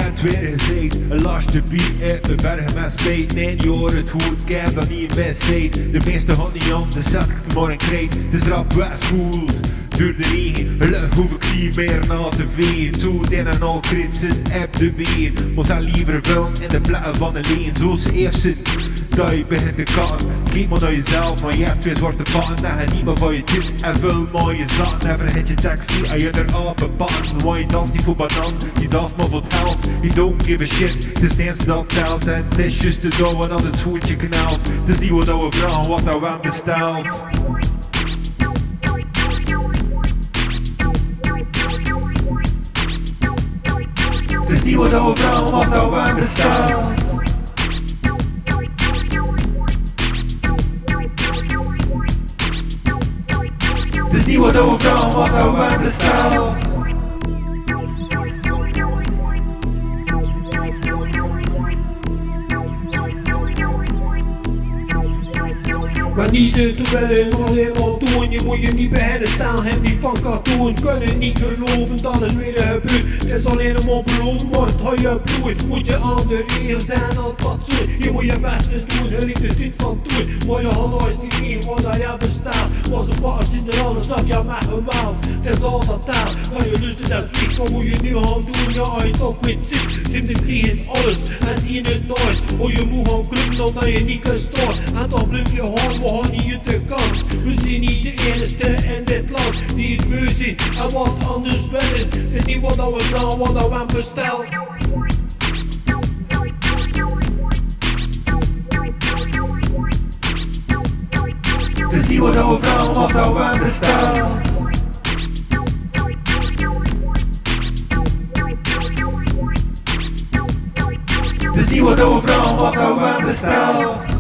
het weer gezegd, een lasje bier uit mijn bergen met spijt. Nee, niet hoor het goed, ik heb dat niet in wedstrijd. De meeste had niet aan, de zet ik het maar in krijt. Het is rap Westvoels, door de regen. Gelukkig hoef ik niet meer na te veen. Zo den en al kritsen, heb de been. Maar zij liever vullen in de plekken van de leen. Zo ze eerst zit, dat je begint te katten. Kijk maar naar jezelf, maar je hebt twee zwarte patten. En je niet meer van je tips en vul maar je zatten. En vergeet je tekst niet aan je erapen patten. Want je danst niet voor banan, je danst maar voor het geld. You don't give a shit, het is niets dat telt. En het is juist de douwen dat het schoentje knelt. Het is niet wat we vragen, wat dat we bestelt. Het is niet wat we vragen, wat dat we bestelt. Het is niet wat we vragen, wat dat we bestelt. Maar niet te willen, alleen maar doen. Je moet je niet beginnen staan, hem niet van cartoon. Kunnen niet geloven dat het weer gebeurt. Het is alleen maar beloofd, maar het hou je bloeit. Moet je aan de regel zijn, dan fatsoen. Je moet je best doen, er ligt er niet van doen. Maar je had nooit niet meer wat dat je bestaat. Maar ze pakken in de alles dat je met gemaakt. Het is al dat taal, maar je lust dat zwicht. Wat moet je nu gaan doen, ja als je toch weet zit. Zit de krieg alles, en zie je het nooit. Hoe je moet gaan klimmen omdat je niet kunt staan. En toch blijf je hard. We gaan niet uit de kant. We zijn niet de enige in dit land die het beu zien en wat anders willen. Het is niet wat we vragen, wat we besteld. Het is niet wat we vragen, wat dat we bestelt. Het is niet wat we vragen, wat dat we bestelt.